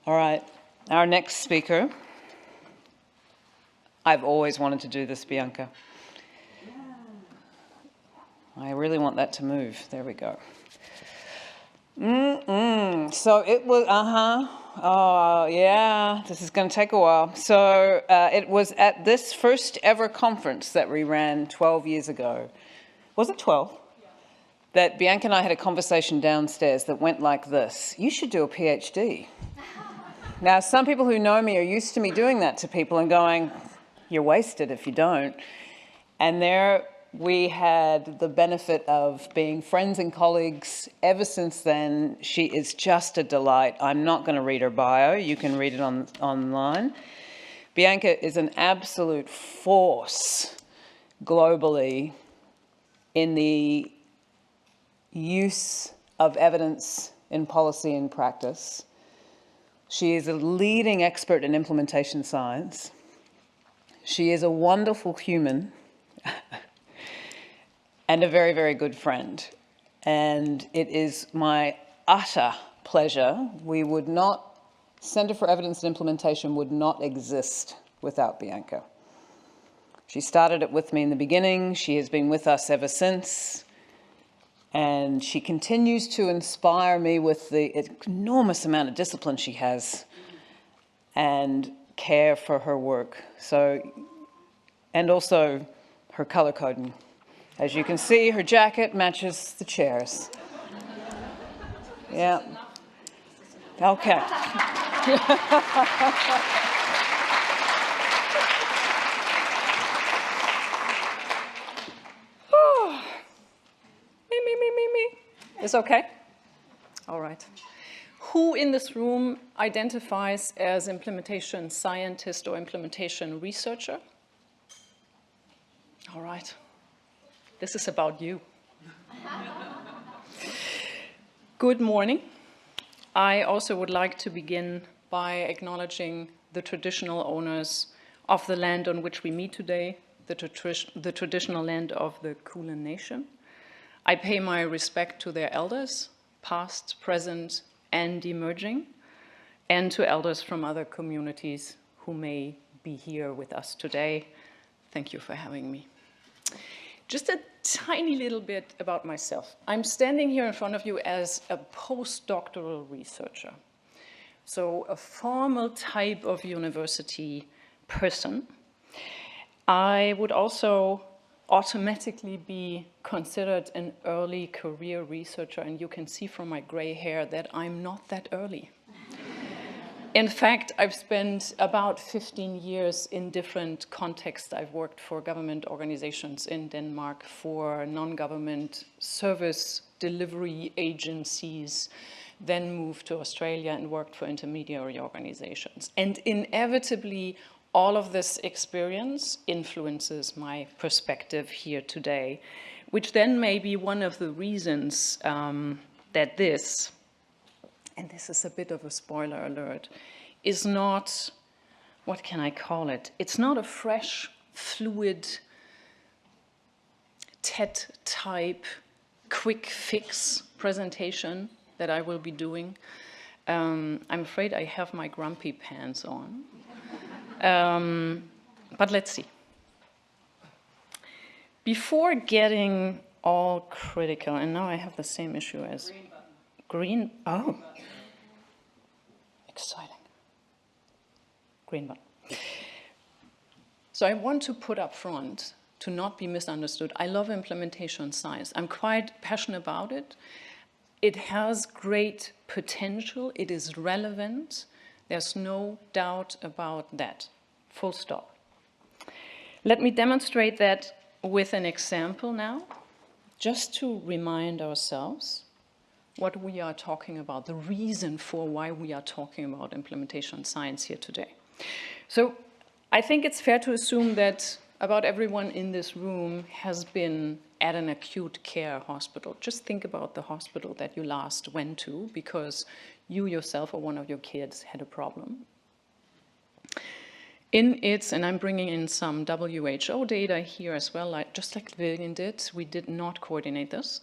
All right, our next speaker. I've always wanted to do this, Bianca. I really want that to move. There we go. So it was, oh yeah, this is going to take a while. So it was at this first ever conference that we ran 12 years ago. Was it 12? Yeah. That Bianca and I had a conversation downstairs that went like this: you should do a PhD. Now, some people who know me are used to me doing that to people and going, you're wasted if you don't. And there we had the benefit of being friends and colleagues ever since then. She is just a delight. I'm not going to read her bio. You can read it online. Bianca is an absolute force globally in the use of evidence in policy and practice. She is a leading expert in implementation science. She is a wonderful human and a very, very good friend. And it is my utter pleasure. Centre for Evidence and Implementation would not exist without Bianca. She started it with me in the beginning. She has been with us ever since. And she continues to inspire me with the enormous amount of discipline she has and care for her work. So, and also her color coding. As you can see, her jacket matches the chairs. Yeah. Okay. Me. It's okay? All right. Who in this room identifies as implementation scientist or implementation researcher? All right. This is about you. Good morning. I also would like to begin by acknowledging the traditional owners of the land on which we meet today, the traditional land of the Kulin Nation. I pay my respect to their elders, past, present, and emerging, and to elders from other communities who may be here with us today. Thank you for having me. Just a tiny little bit about myself. I'm standing here in front of you as a postdoctoral researcher, so a formal type of university person. I would also automatically be considered an early career researcher, and you can see from my gray hair that I'm not that early. In fact, I've spent about 15 years in different contexts. I've worked for government organizations in Denmark, for non-government service delivery agencies, then moved to Australia and worked for intermediary organizations. And inevitably, all of this experience influences my perspective here today, which then may be one of the reasons that this, and this is a bit of a spoiler alert, is not, what can I call it? It's not a fresh, fluid, TED-type, quick fix presentation that I will be doing. I'm afraid I have my grumpy pants on. But let's see. Before getting all critical, and now I have the same issue as green. Oh, exciting. Green button. So I want to put up front, to not be misunderstood, I love implementation science. I'm quite passionate about it. It has great potential. It is relevant. There's no doubt about that. Full stop. Let me demonstrate that with an example now, just to remind ourselves what we are talking about, the reason for why we are talking about implementation science here today. So I think it's fair to assume that about everyone in this room has been at an acute care hospital. Just think about the hospital that you last went to because you yourself or one of your kids had a problem. In its, and I'm bringing in some WHO data here as well, just like William did, we did not coordinate this.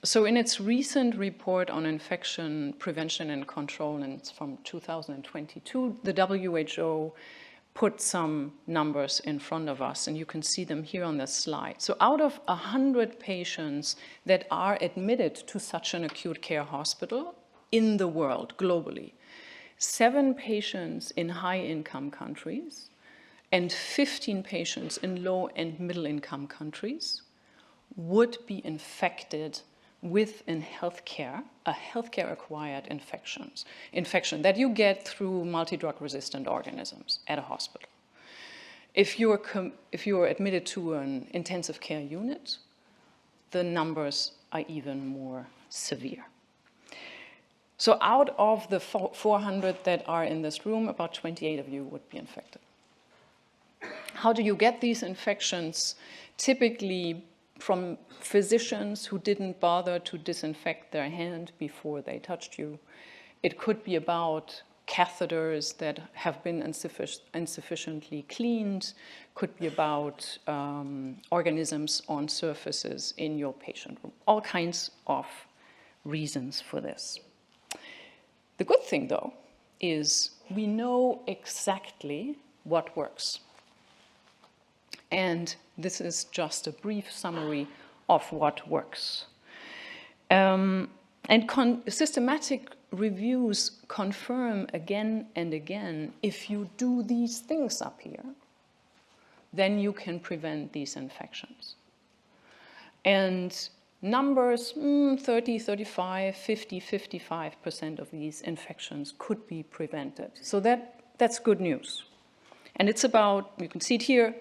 So in its recent report on infection prevention and control, and it's from 2022, the WHO put some numbers in front of us, and you can see them here on this slide. So out of 100 patients that are admitted to such an acute care hospital in the world, globally, 7 patients in high-income countries and 15 patients in low and middle-income countries would be infected with a healthcare-acquired infection that you get through multi-drug-resistant organisms at a hospital. If you're admitted to an intensive care unit, the numbers are even more severe. So out of the 400 that are in this room, about 28 of you would be infected. How do you get these infections? Typically from physicians who didn't bother to disinfect their hand before they touched you. It could be about catheters that have been insufficiently cleaned, could be about organisms on surfaces in your patient room. All kinds of reasons for this. The good thing, though, is we know exactly what works. And this is just a brief summary of what works. Systematic reviews confirm again and again, if you do these things up here, then you can prevent these infections. And numbers, 30, 35, 50, 55% of these infections could be prevented. So that's good news. And it's about, you can see it here,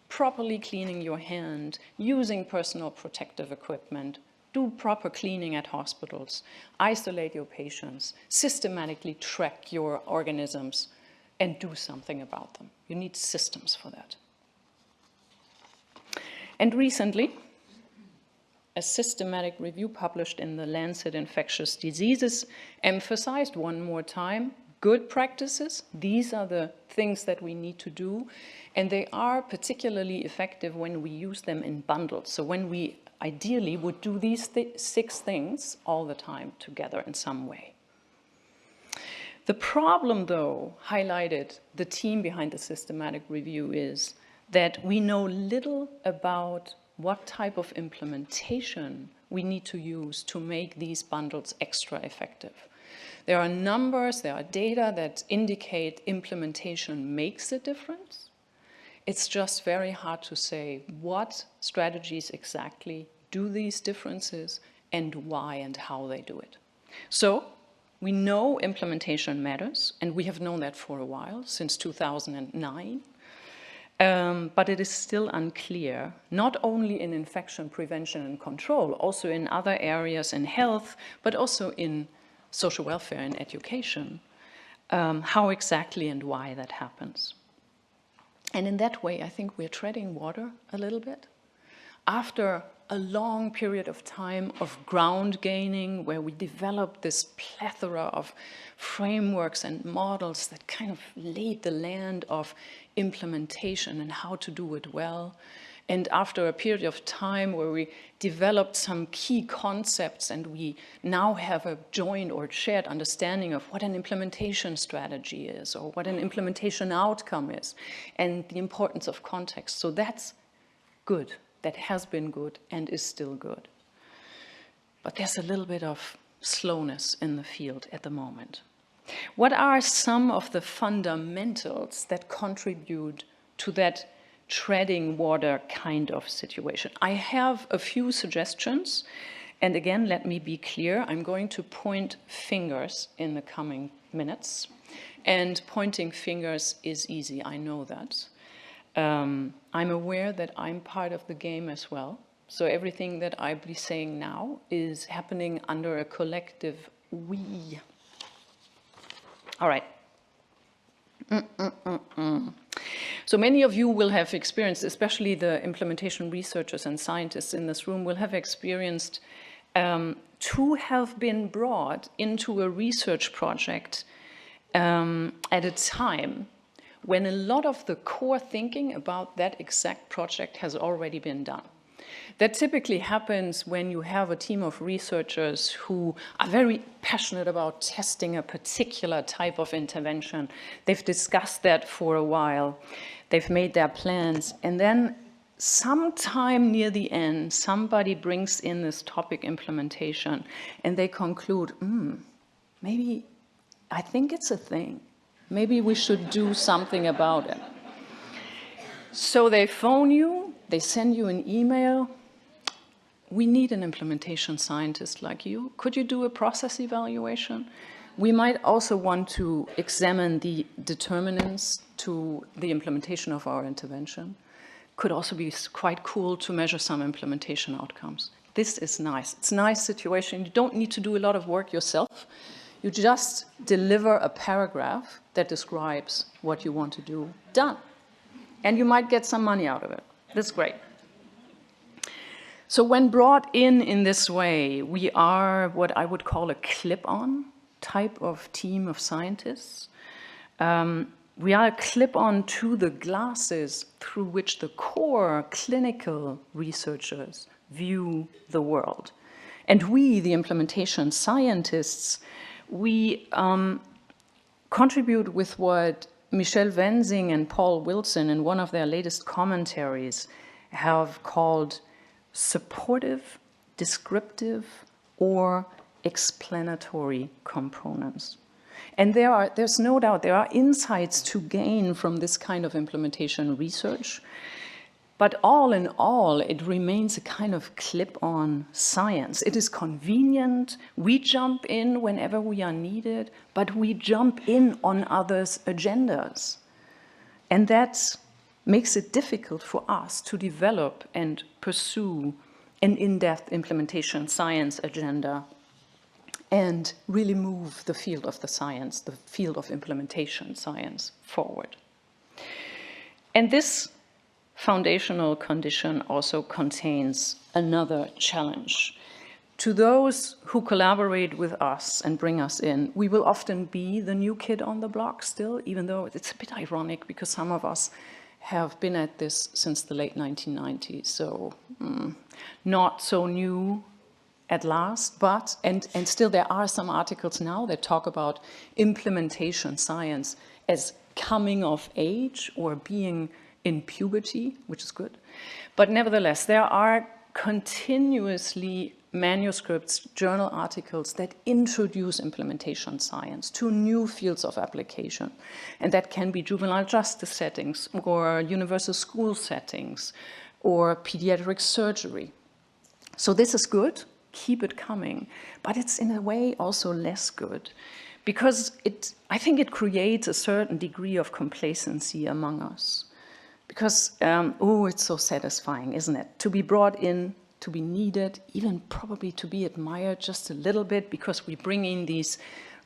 properly cleaning your hand, using personal protective equipment, do proper cleaning at hospitals, isolate your patients, systematically track your organisms, and do something about them. You need systems for that. And recently, a systematic review published in the Lancet Infectious Diseases emphasized one more time good practices. These are the things that we need to do, and they are particularly effective when we use them in bundles. So when we ideally would do these 6 things all the time together in some way. The problem, though, highlighted the team behind the systematic review is that we know little about what type of implementation we need to use to make these bundles extra effective. There are numbers, there are data that indicate implementation makes a difference. It's just very hard to say what strategies exactly do these differences and why and how they do it. So we know implementation matters, and we have known that for a while, since 2009. But it is still unclear, not only in infection prevention and control, also in other areas in health, but also in social welfare and education, how exactly and why that happens. And in that way, I think we're treading water a little bit. After a long period of time of ground gaining, where we developed this plethora of frameworks and models that kind of laid the land of implementation and how to do it well, and after a period of time where we developed some key concepts and we now have a joint or shared understanding of what an implementation strategy is or what an implementation outcome is and the importance of context. So that's good. That has been good and is still good. But there's a little bit of slowness in the field at the moment. What are some of the fundamentals that contribute to that treading water kind of situation? I have a few suggestions, and again, let me be clear, I'm going to point fingers in the coming minutes, and pointing fingers is easy, I know that. I'm aware that I'm part of the game as well, so everything that I'll be saying now is happening under a collective we. All right. So many of you will have experienced, especially the implementation researchers and scientists in this room will have experienced to have been brought into a research project at a time when a lot of the core thinking about that exact project has already been done. That typically happens when you have a team of researchers who are very passionate about testing a particular type of intervention. They've discussed that for a while. They've made their plans. And then sometime near the end, somebody brings in this topic implementation, and they conclude, maybe, I think it's a thing. Maybe we should do something about it. So they phone you, they send you an email. We need an implementation scientist like you. Could you do a process evaluation? We might also want to examine the determinants to the implementation of our intervention. Could also be quite cool to measure some implementation outcomes. This is nice. It's a nice situation. You don't need to do a lot of work yourself. You just deliver a paragraph that describes what you want to do. Done. And you might get some money out of it. That's great. So when brought in this way, we are what I would call a clip-on type of team of scientists. We are a clip-on to the glasses through which the core clinical researchers view the world. And we, the implementation scientists, we contribute with what Michel Wensing and Paul Wilson in one of their latest commentaries have called supportive, descriptive, or explanatory components. And there's no doubt there are insights to gain from this kind of implementation research. But all in all, it remains a kind of clip-on science. It is convenient. We jump in whenever we are needed, but we jump in on others' agendas. And that makes it difficult for us to develop and pursue an in-depth implementation science agenda and really move the field of the science, the field of implementation science forward. And this foundational condition also contains another challenge. To those who collaborate with us and bring us in, we will often be the new kid on the block still, even though it's a bit ironic because some of us have been at this since the late 1990s, so not so new at last, but, and still there are some articles now that talk about implementation science as coming of age or being in puberty, which is good. But nevertheless, there are continuously manuscripts, journal articles that introduce implementation science to new fields of application. And that can be juvenile justice settings or universal school settings or pediatric surgery. So this is good, keep it coming, but it's in a way also less good because I think it creates a certain degree of complacency among us. Because, it's so satisfying, isn't it? To be brought in, to be needed, even probably to be admired just a little bit because we bring in these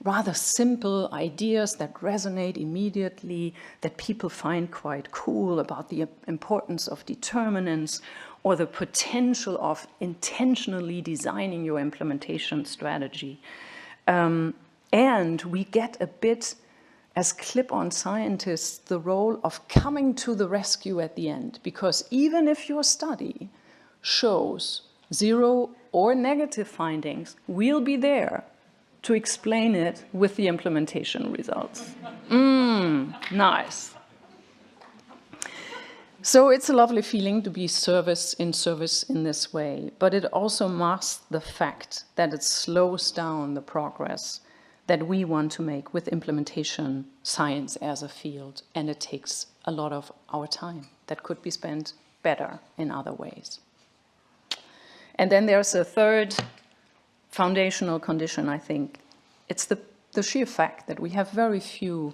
rather simple ideas that resonate immediately, that people find quite cool about the importance of determinants or the potential of intentionally designing your implementation strategy. And we get a bit, as clip-on scientists, the role of coming to the rescue at the end, because even if your study shows 0 or negative findings, we'll be there to explain it with the implementation results. Nice. So it's a lovely feeling to be service in this way, but it also masks the fact that it slows down the progress that we want to make with implementation science as a field, and it takes a lot of our time that could be spent better in other ways. And then there's a third foundational condition, I think. It's the sheer fact that we have very few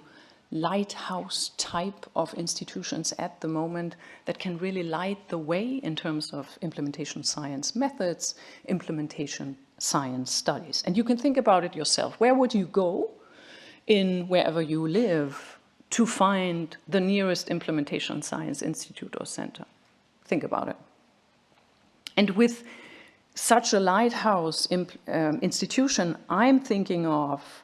lighthouse type of institutions at the moment that can really light the way in terms of implementation science methods, implementation science studies. And you can think about it yourself. Where would you go in wherever you live to find the nearest implementation science institute or center? Think about it. And with such a lighthouse institution, I'm thinking of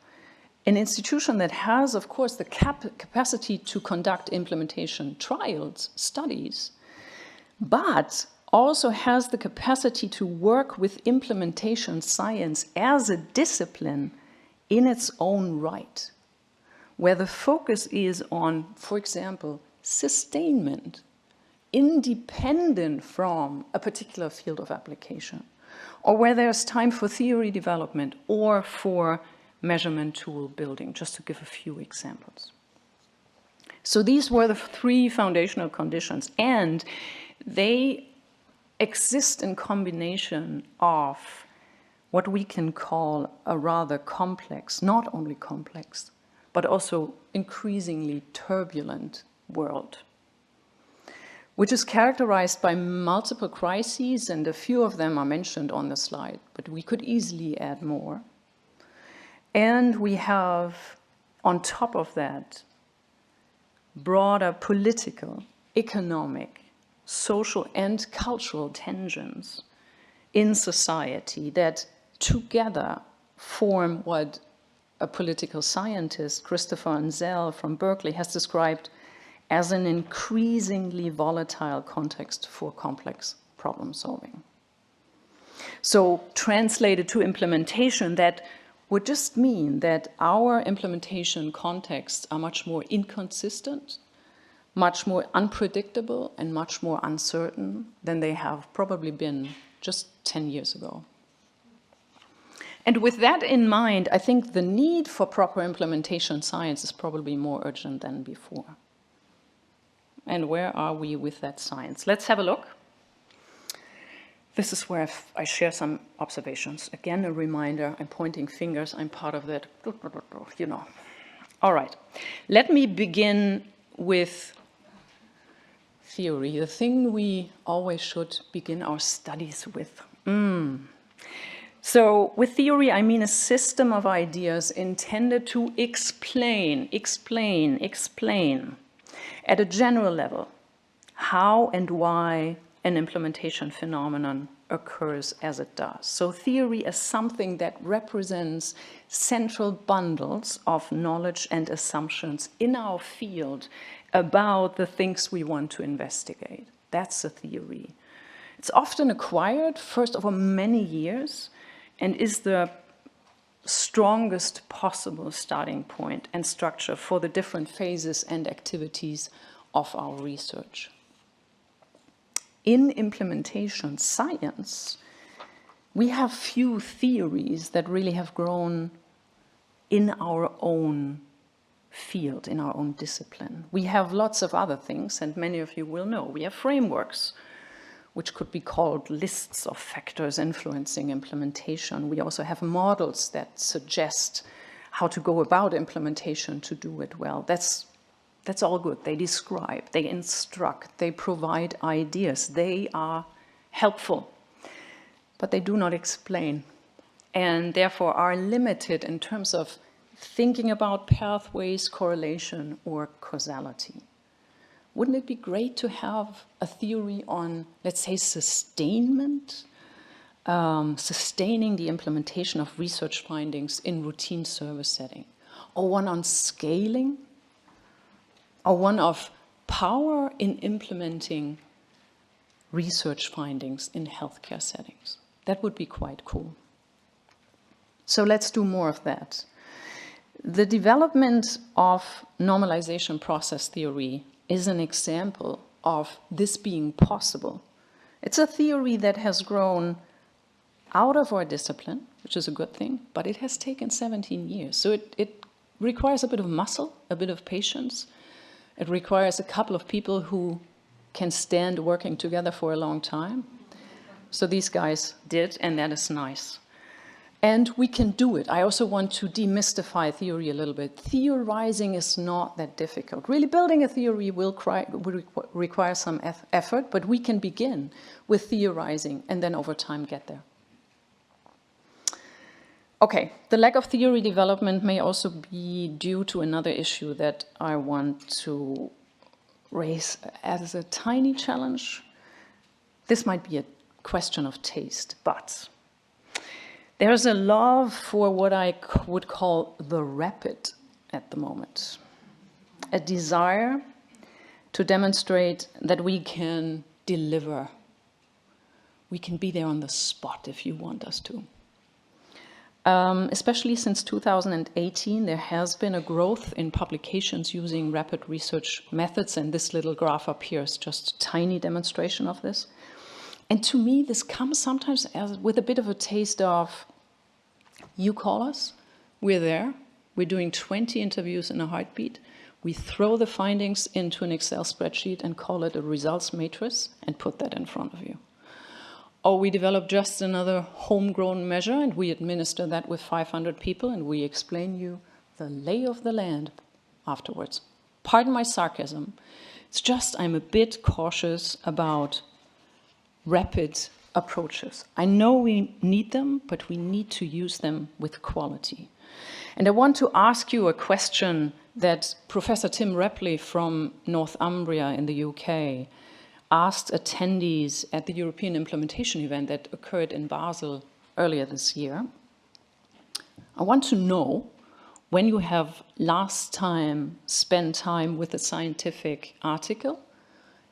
an institution that has, of course, the capacity to conduct implementation trials, studies, but also has the capacity to work with implementation science as a discipline in its own right, where the focus is on, for example, sustainment, independent from a particular field of application, or where there's time for theory development or for measurement tool building, just to give a few examples. So these were the three foundational conditions, and they exist in combination of what we can call a rather complex, not only complex, but also increasingly turbulent world, which is characterized by multiple crises, and a few of them are mentioned on the slide, but we could easily add more. And we have, on top of that, broader political, economic, social, and cultural tensions in society that together form what a political scientist, Christopher Ansel from Berkeley, has described as an increasingly volatile context for complex problem solving. So translated to implementation, that would just mean that our implementation contexts are much more inconsistent, much more unpredictable, and much more uncertain than they have probably been just 10 years ago. And with that in mind, I think the need for proper implementation science is probably more urgent than before. And where are we with that science? Let's have a look. This is where I share some observations. Again, a reminder, I'm pointing fingers, I'm part of that, you know. All right, let me begin with theory, the thing we always should begin our studies with. So with theory, I mean a system of ideas intended to explain at a general level how and why an implementation phenomenon occurs as it does. So theory is something that represents central bundles of knowledge and assumptions in our field about the things we want to investigate. That's a theory. It's often acquired first over many years and is the strongest possible starting point and structure for the different phases and activities of our research. In implementation science, we have few theories that really have grown in our own field, in our own discipline. We have lots of other things, and many of you will know. We have frameworks, which could be called lists of factors influencing implementation. We also have models that suggest how to go about implementation to do it well. That's all good. They describe, they instruct, they provide ideas. They are helpful, but they do not explain, and therefore are limited in terms of thinking about pathways, correlation, or causality. Wouldn't it be great to have a theory on, let's say, sustainment, sustaining the implementation of research findings in routine service setting, or one on scaling, or one of power in implementing research findings in healthcare settings? That would be quite cool. So let's do more of that. The development of normalization process theory is an example of this being possible. It's a theory that has grown out of our discipline, which is a good thing, but it has taken 17 years. So it requires a bit of muscle, a bit of patience. It requires a couple of people who can stand working together for a long time. So these guys did, and that is nice. And we can do it. I also want to demystify theory a little bit. Theorizing is not that difficult. Really, building a theory will require some effort, but we can begin with theorizing and then over time get there. Okay, the lack of theory development may also be due to another issue that I want to raise as a tiny challenge. This might be a question of taste, but there's a love for what I would call the rapid at the moment. A desire to demonstrate that we can deliver we can be there on the spot if you want us to. Especially since 2018, there has been a growth in publications using rapid research methods, and this little graph up here is just a tiny demonstration of this. And to me, this comes sometimes with a bit of a taste of, you call us, we're there, we're doing 20 interviews in a heartbeat, we throw the findings into an Excel spreadsheet and call it a results matrix and put that in front of you. Or we develop just another homegrown measure and we administer that with 500 people and we explain you the lay of the land afterwards. Pardon my sarcasm. It's just I'm a bit cautious about rapid approaches. I know we need them, but we need to use them with quality. And I want to ask you a question that Professor Tim Rapley from Northumbria in the UK asked attendees at the European implementation event that occurred in Basel earlier this year. I want to know when you have last time spent time with a scientific article,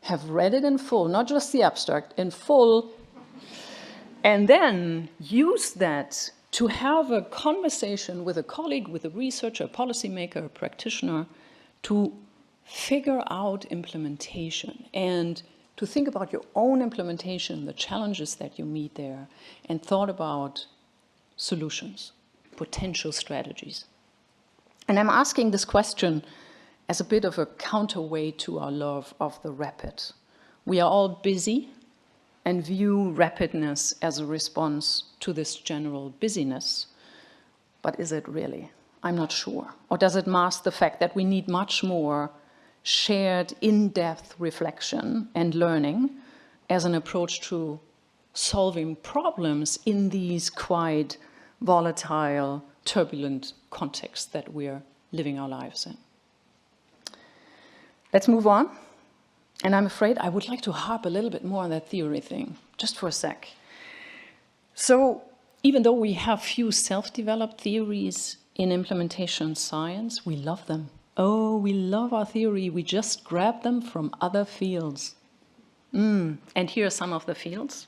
have read it in full, not just the abstract, in full, and then use that to have a conversation with a colleague, with a researcher, a policymaker, a practitioner, to figure out implementation and to think about your own implementation, the challenges that you meet there, and thought about solutions, potential strategies. And I'm asking this question as a bit of a counterweight to our love of the rapid. We are all busy and view rapidness as a response to this general busyness. But is it really? I'm not sure. Or does it mask the fact that we need much more shared in-depth reflection and learning as an approach to solving problems in these quite volatile, turbulent contexts that we're living our lives in? Let's move on. And I'm afraid I would like to harp a little bit more on that theory thing, just for a sec. So even though we have few self-developed theories in implementation science, we love them. Oh, we love our theory. We just grab them from other fields. And here are some of the fields.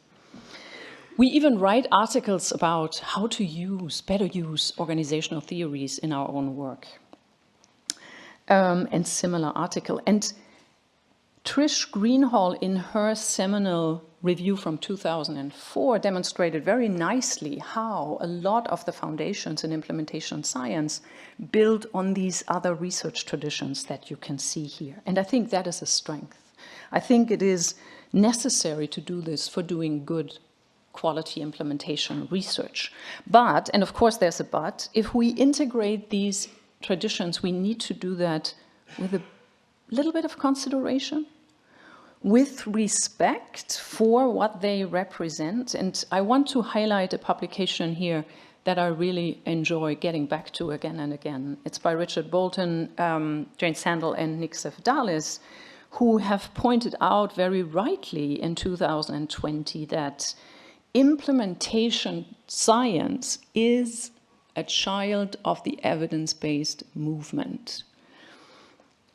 We even write articles about how to better use organizational theories in our own work. And similar article. And Trish Greenhall, in her seminal review from 2004, demonstrated very nicely how a lot of the foundations in implementation science build on these other research traditions that you can see here. And I think that is a strength. I think it is necessary to do this for doing good quality implementation research. But, and of course there's a but, if we integrate these traditions, we need to do that with a little bit of consideration, with respect for what they represent. And I want to highlight a publication here that I really enjoy getting back to again and again. It's by Richard Bolton, Jane Sandel, and Nick Sefdalis, who have pointed out very rightly in 2020 that implementation science is a child of the evidence-based movement.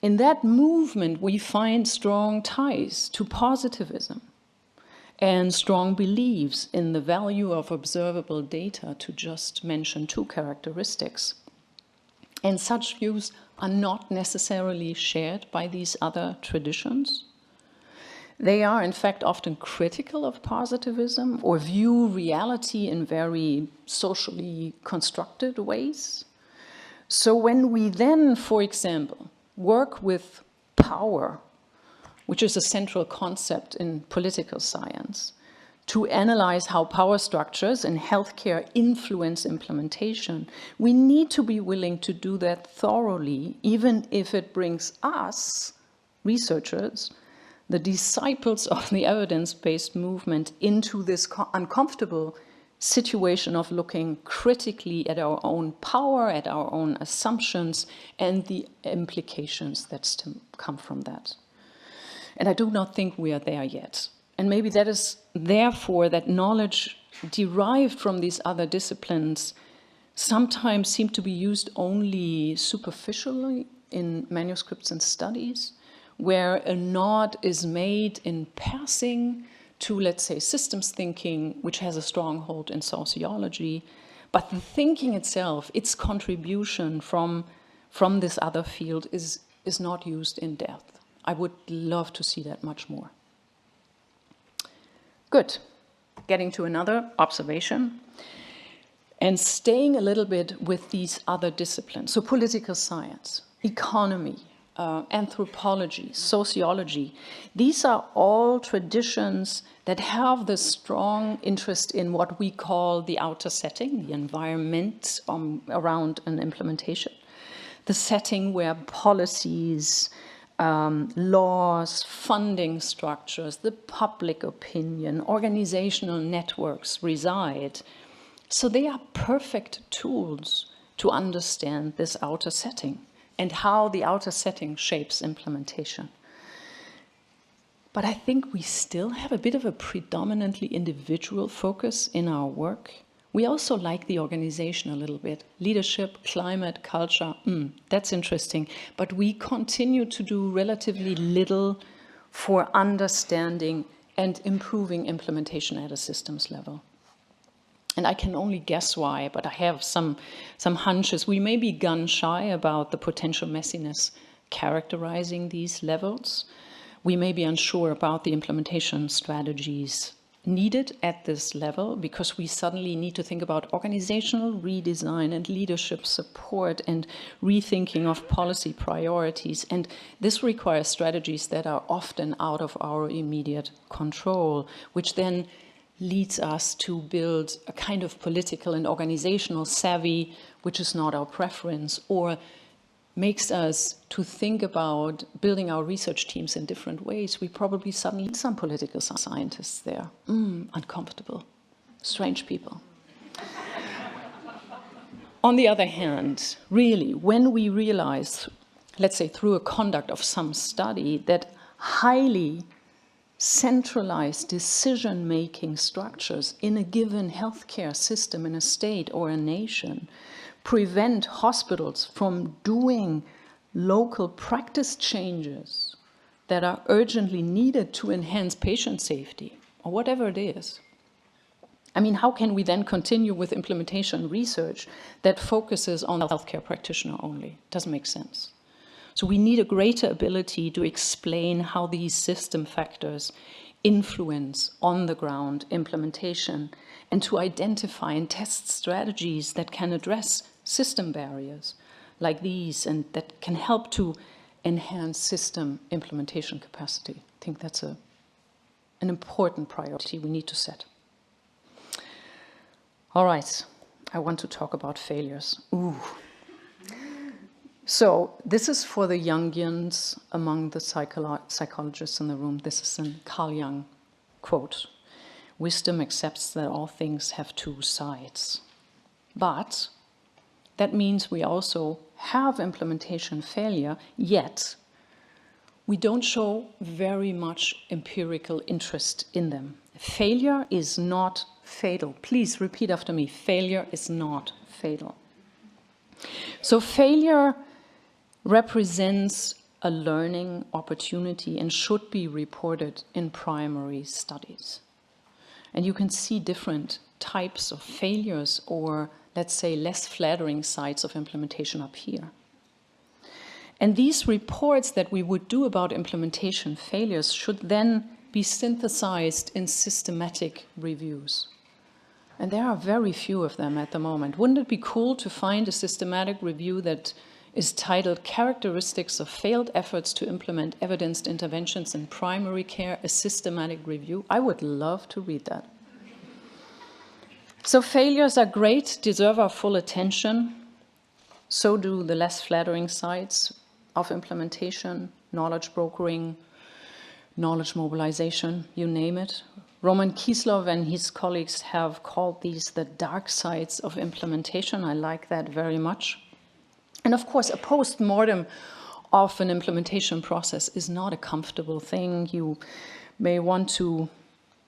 In that movement, we find strong ties to positivism and strong beliefs in the value of observable data, to just mention two characteristics. And such views are not necessarily shared by these other traditions. They are, in fact, often critical of positivism or view reality in very socially constructed ways. So when we then, for example, work with power, which is a central concept in political science, to analyze how power structures in healthcare influence implementation, we need to be willing to do that thoroughly, even if it brings us, researchers, the disciples of the evidence-based movement, into this uncomfortable situation of looking critically at our own power, at our own assumptions, and the implications that come from that. And I do not think we are there yet. And maybe that is therefore that knowledge derived from these other disciplines sometimes seem to be used only superficially in manuscripts and studies, where a nod is made in passing to, let's say, systems thinking, which has a stronghold in sociology. But the thinking itself, its contribution from this other field is not used in depth. I would love to see that much more. Good. Getting to another observation and staying a little bit with these other disciplines. So political science, economy, anthropology, sociology. These are all traditions that have this strong interest in what we call the outer setting, the environment around an implementation, the setting where policies, laws, funding structures, the public opinion, organizational networks reside. So they are perfect tools to understand this outer setting and how the outer setting shapes implementation. But I think we still have a bit of a predominantly individual focus in our work. We also like the organization a little bit. Leadership, climate, culture, that's interesting. But we continue to do relatively little for understanding and improving implementation at a systems level. And I can only guess why, but I have some hunches. We may be gun shy about the potential messiness characterizing these levels. We may be unsure about the implementation strategies needed at this level, because we suddenly need to think about organizational redesign and leadership support and rethinking of policy priorities. And this requires strategies that are often out of our immediate control, which then leads us to build a kind of political and organizational savvy, which is not our preference, or makes us to think about building our research teams in different ways. We probably suddenly need some political scientists there. Uncomfortable, strange people. On the other hand, really, when we realize, let's say through a conduct of some study, that highly centralized decision-making structures in a given healthcare system, in a state or a nation, prevent hospitals from doing local practice changes that are urgently needed to enhance patient safety, or whatever it is. I mean, how can we then continue with implementation research that focuses on the healthcare practitioner only? Doesn't make sense. So we need a greater ability to explain how these system factors influence on-the-ground implementation, and to identify and test strategies that can address system barriers like these and that can help to enhance system implementation capacity. I think that's an important priority we need to set. All right, I want to talk about failures. Ooh. So this is for the Jungians among the psychologists in the room. This is a Carl Jung quote. Wisdom accepts that all things have two sides. But that means we also have implementation failure, yet we don't show very much empirical interest in them. Failure is not fatal. Please repeat after me. Failure is not fatal. So failure represents a learning opportunity and should be reported in primary studies. And you can see different types of failures, or let's say less flattering sides of implementation up here. And these reports that we would do about implementation failures should then be synthesized in systematic reviews. And there are very few of them at the moment. Wouldn't it be cool to find a systematic review that is titled Characteristics of Failed Efforts to Implement Evidenced Interventions in Primary Care, a Systematic Review? I would love to read that. So failures are great, deserve our full attention. So do the less flattering sides of implementation, knowledge brokering, knowledge mobilization, you name it. Roman Kieslov and his colleagues have called these the dark sides of implementation. I like that very much. And of course, a post-mortem of an implementation process is not a comfortable thing. You may want to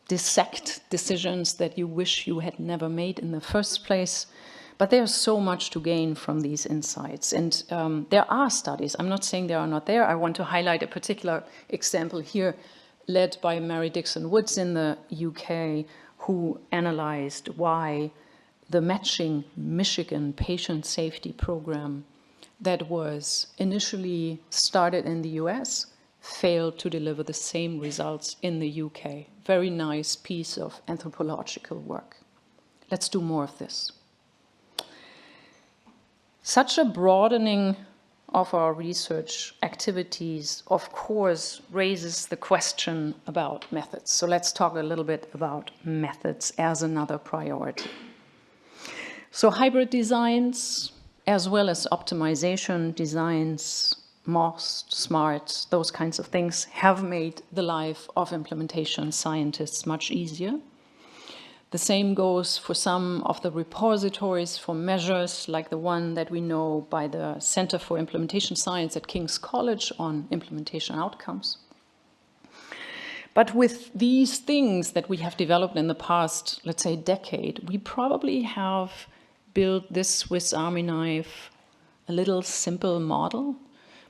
dissect decisions that you wish you had never made in the first place. But there's so much to gain from these insights. And there are studies. I'm not saying they are not there. I want to highlight a particular example here. led by Mary Dixon Woods in the UK, who analyzed why the matching Michigan patient safety program that was initially started in the US failed to deliver the same results in the UK. Very nice piece of anthropological work. Let's do more of this. Such a broadening of our research activities, of course, raises the question about methods. So let's talk a little bit about methods as another priority. So hybrid designs, as well as optimization designs, MOST, SMART, those kinds of things have made the life of implementation scientists much easier. The same goes for some of the repositories for measures, like the one that we know by the Center for Implementation Science at King's College on implementation outcomes. But with these things that we have developed in the past, let's say, decade, we probably have built this Swiss Army knife, a little simple model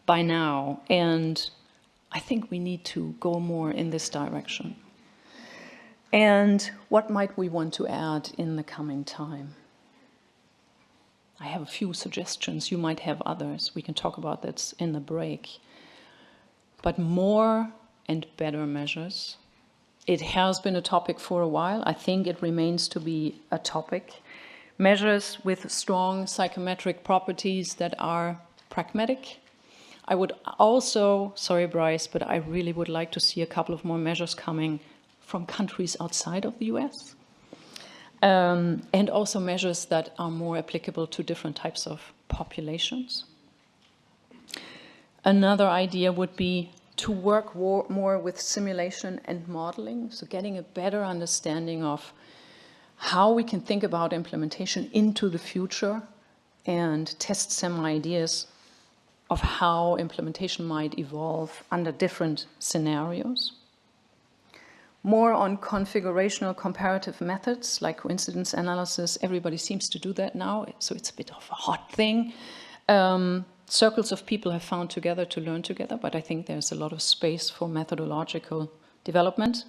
by now, and I think we need to go more in this direction. And what might we want to add in the coming time? I have a few suggestions. You might have others. We can talk about that in the break. But more and better measures. It has been a topic for a while. I think it remains to be a topic. Measures with strong psychometric properties that are pragmatic. I would also, sorry Bryce, but I really would like to see a couple of more measures coming from countries outside of the US. And also measures that are more applicable to different types of populations. Another idea would be to work more with simulation and modeling, so getting a better understanding of how we can think about implementation into the future and test some ideas of how implementation might evolve under different scenarios. More on configurational comparative methods like coincidence analysis. Everybody seems to do that now, so it's a bit of a hot thing. Circles of people have found together to learn together, but I think there's a lot of space for methodological development.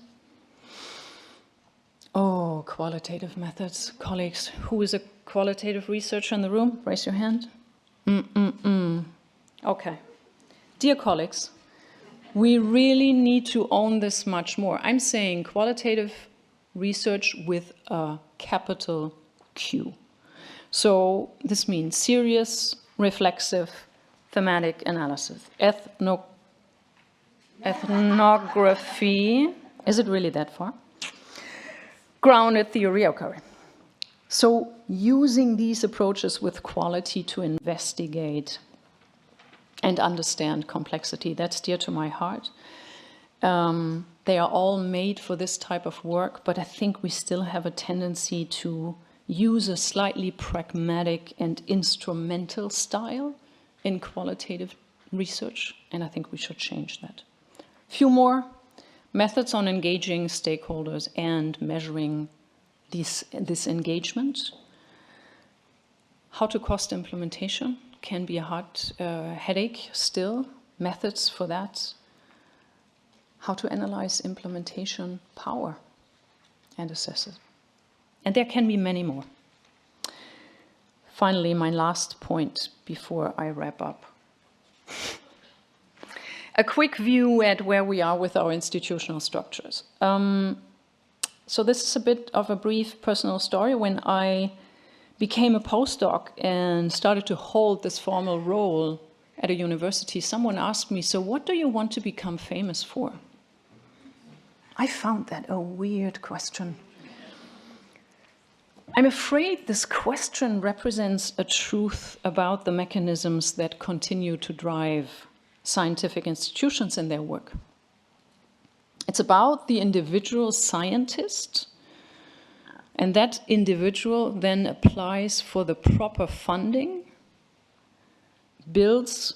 Oh, qualitative methods. Colleagues, who is a qualitative researcher in the room? Raise your hand. Okay. Dear colleagues, we really need to own this much more. I'm saying qualitative research with a capital Q. So this means serious, reflexive, thematic analysis. Ethnography. Is it really that far? Grounded theory, okay. So using these approaches with quality to investigate and understand complexity, that's dear to my heart. They are all made for this type of work, but I think we still have a tendency to use a slightly pragmatic and instrumental style in qualitative research, and I think we should change that. Few more methods on engaging stakeholders and measuring this engagement. How to cost implementation can be a hot headache still. Methods for that. How to analyze implementation power and assess it. And there can be many more. Finally, my last point before I wrap up. A quick view at where we are with our institutional structures. So this is a bit of a brief personal story. When I became a postdoc and started to hold this formal role at a university, someone asked me, so what do you want to become famous for? I found that a weird question. I'm afraid this question represents a truth about the mechanisms that continue to drive scientific institutions in their work. It's about the individual scientist, and that individual then applies for the proper funding, builds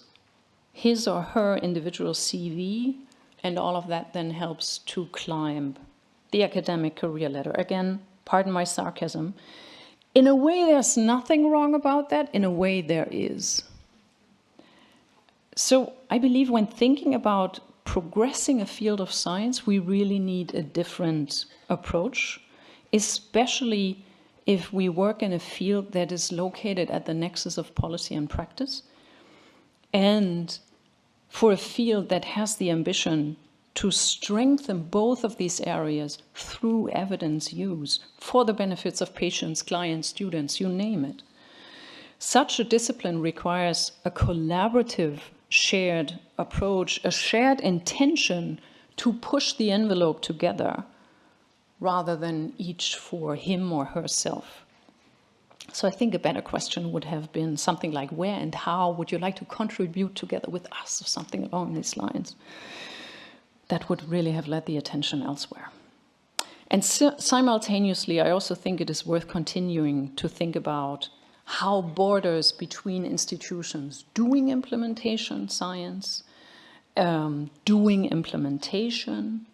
his or her individual CV, and all of that then helps to climb the academic career ladder. Again, pardon my sarcasm. In a way, there's nothing wrong about that. In a way, there is. So I believe when thinking about progressing a field of science, we really need a different approach, especially if we work in a field that is located at the nexus of policy and practice, and for a field that has the ambition to strengthen both of these areas through evidence use for the benefits of patients, clients, students, you name it. Such a discipline requires a collaborative, shared approach, a shared intention to push the envelope together rather than each for him or herself. So I think a better question would have been something like, where and how would you like to contribute together with us, or something along these lines. That would really have led the attention elsewhere. And simultaneously, I also think it is worth continuing to think about how borders between institutions doing implementation science, doing implementation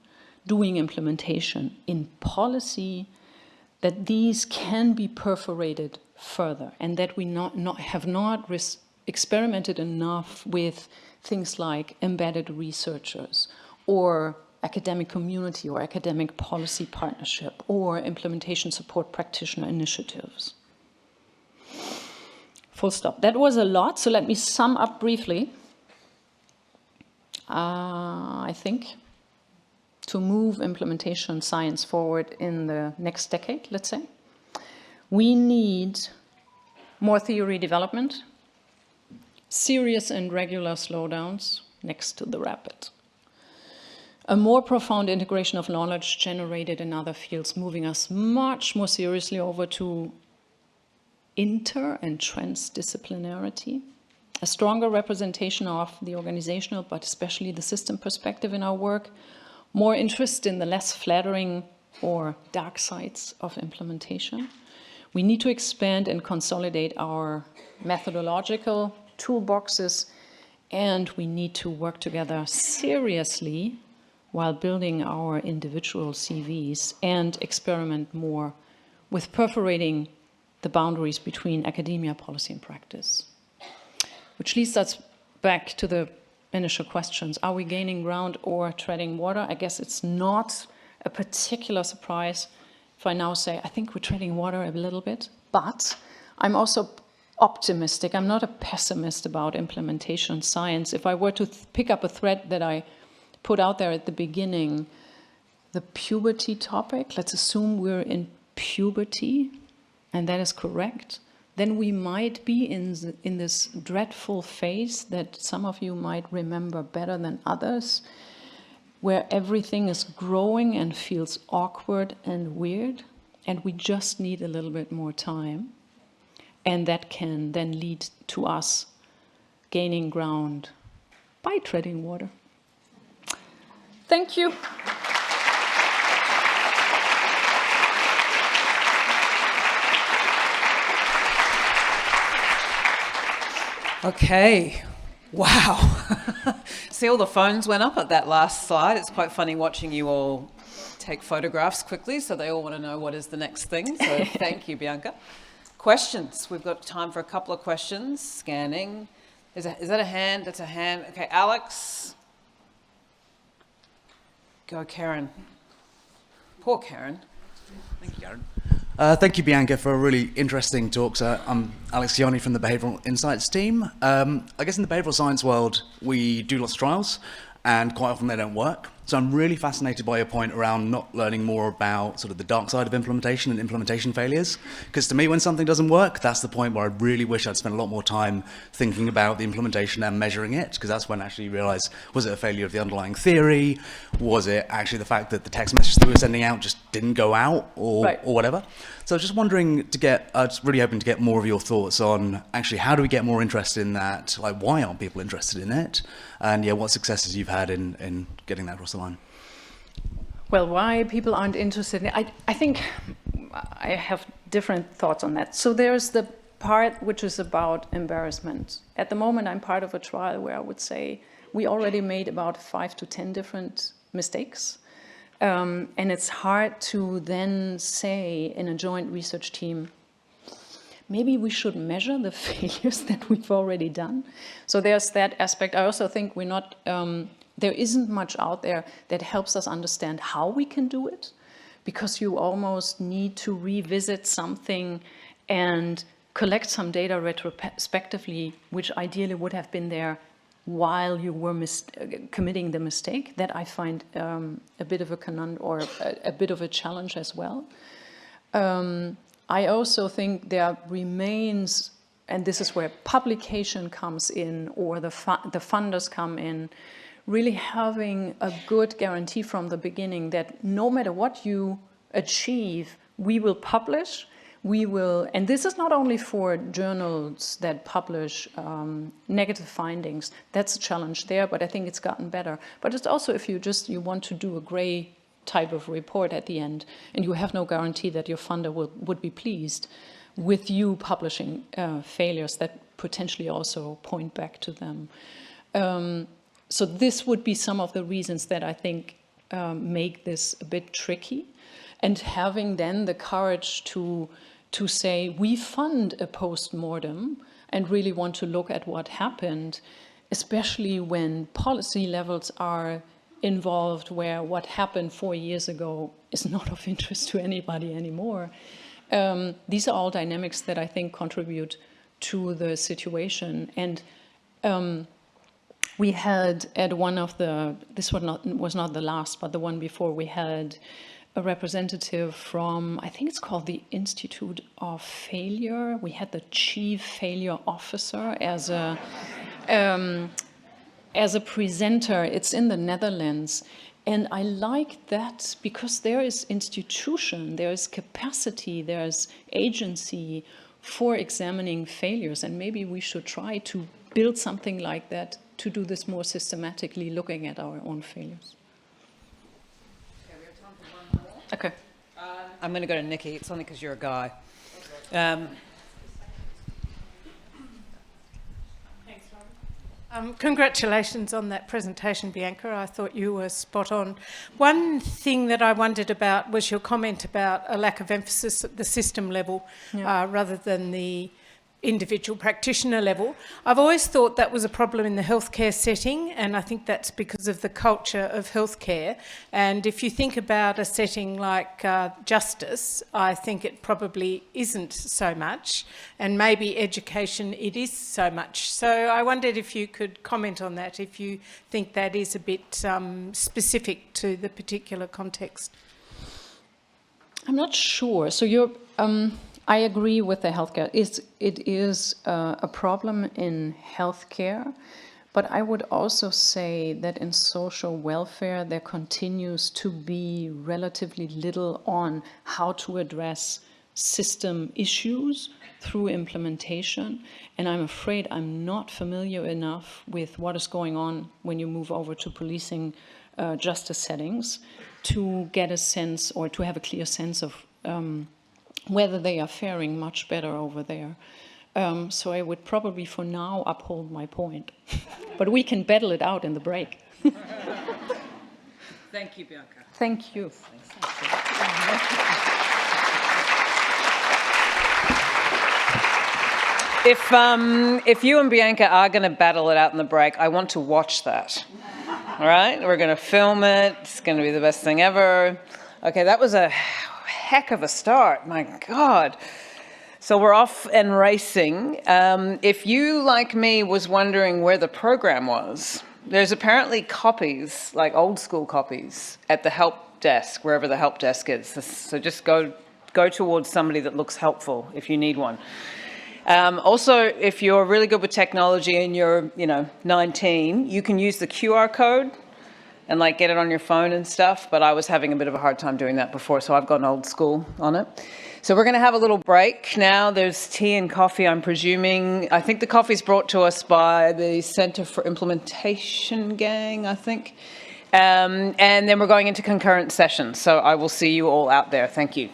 in policy, that these can be perforated further, and that we have not experimented enough with things like embedded researchers, or academic community or academic policy partnership, or implementation support practitioner initiatives. Full stop. That was a lot, so let me sum up briefly. I think to move implementation science forward in the next decade, let's say, we need more theory development, serious and regular slowdowns next to the rapid, a more profound integration of knowledge generated in other fields, moving us much more seriously over to inter- and transdisciplinarity, a stronger representation of the organizational, but especially the system perspective in our work, more interest in the less flattering or dark sides of implementation. We need to expand and consolidate our methodological toolboxes, and we need to work together seriously while building our individual CVs and experiment more with perforating the boundaries between academia, policy, and practice. Which leads us back to the initial questions. Are we gaining ground or treading water? I guess it's not a particular surprise if I now say, I think we're treading water a little bit, but I'm also optimistic. I'm not a pessimist about implementation science. If I were to pick up a thread that I put out there at the beginning, the puberty topic, let's assume we're in puberty, and that is correct, then we might be in this dreadful phase that some of you might remember better than others, where everything is growing and feels awkward and weird, and we just need a little bit more time. And that can then lead to us gaining ground by treading water. Thank you. Okay, wow. See, all the phones went up at that last slide. It's quite funny watching you all take photographs quickly, so they all want to know what is the next thing. So thank you, Bianca. Questions? We've got time for a couple of questions. Scanning. Is that a hand? That's a hand. Okay, Alex. Go, Karen. Poor Karen. Thank you, Karen. Thank you, Bianca, for a really interesting talk. So I'm Alex Gioni from the Behavioural Insights team. I guess in the behavioural science world, we do lots of trials, and quite often they don't work. So I'm really fascinated by your point around not learning more about sort of the dark side of implementation and implementation failures. Because to me, when something doesn't work, that's the point where I really wish I'd spent a lot more time thinking about the implementation and measuring it, because that's when I actually realised, was it a failure of the underlying theory? Was it actually the fact that the text message that we were sending out just didn't go out, or whatever? So I was just wondering I was really hoping to get more of your thoughts on actually how do we get more interest in that? Like, why aren't people interested in it? And yeah, what successes you've had in getting that across the line? Well, why people aren't interested in it, I think I have different thoughts on that. So there's the part which is about embarrassment. At the moment, I'm part of a trial where I would say we already made about 5 to 10 different mistakes. And it's hard to then say in a joint research team, maybe we should measure the failures that we've already done. So there's that aspect. I also think we're not there isn't much out there that helps us understand how we can do it, because you almost need to revisit something and collect some data retrospectively, which ideally would have been there while you were committing the mistake. That I find a bit of a conundrum, or a bit of a challenge as well. I also think there remains, and this is where publication comes in, or the funders come in, really having a good guarantee from the beginning that no matter what you achieve, we will publish. We will, and this is not only for journals that publish negative findings. That's a challenge there, but I think it's gotten better. But it's also if you want to do a gray type of report at the end, and you have no guarantee that your funder would be pleased with you publishing failures that potentially also point back to them. So this would be some of the reasons that I think make this a bit tricky. And having then the courage to say, we fund a post-mortem and really want to look at what happened, especially when policy levels are involved, where what happened 4 years ago is not of interest to anybody anymore. These are all dynamics that I think contribute to the situation. And we had at one of this was not the last, but the one before, we had a representative from, I think it's called the Institute of Failure. We had the Chief Failure Officer as a presenter. It's in the Netherlands. And I like that because there is institution, there is capacity, there is agency for examining failures. And maybe we should try to build something like that to do this more systematically, looking at our own failures. Okay, we have time for one more. Okay. I'm going to go to Nikki. It's only because you're a guy. Congratulations on that presentation, Bianca. I thought you were spot on. One thing that I wondered about was your comment about a lack of emphasis at the system level rather than the individual practitioner level. I've always thought that was a problem in the healthcare setting, and I think that's because of the culture of healthcare. And if you think about a setting like justice, I think it probably isn't so much, and maybe education it is so much. So I wondered if you could comment on that, if you think that is a bit specific to the particular context. I'm not sure. So you're... I agree with the healthcare. It is a problem in healthcare, but I would also say that in social welfare there continues to be relatively little on how to address system issues through implementation. And I'm afraid I'm not familiar enough with what is going on when you move over to policing justice settings to get a sense, or to have a clear sense of whether they are faring much better over there. So I would probably for now uphold my point. But we can battle it out in the break. Thank you, Bianca. Thank you. If you and Bianca are going to battle it out in the break, I want to watch that. All right? We're going to film it. It's going to be the best thing ever. Okay, that was a heck of a start, my God. So we're off and racing. If you, like me, was wondering where the program was, there's apparently copies, like old school copies, at the help desk, wherever the help desk is. So just go towards somebody that looks helpful if you need one. Also, if you're really good with technology and you're, 19, you can use the QR code and get it on your phone and stuff, but I was having a bit of a hard time doing that before, so I've gone old school on it. So we're going to have a little break now. There's tea and coffee, I'm presuming. I think the coffee's brought to us by the Centre for Implementation Gang, I think. And then we're going into concurrent sessions, so I will see you all out there. Thank you.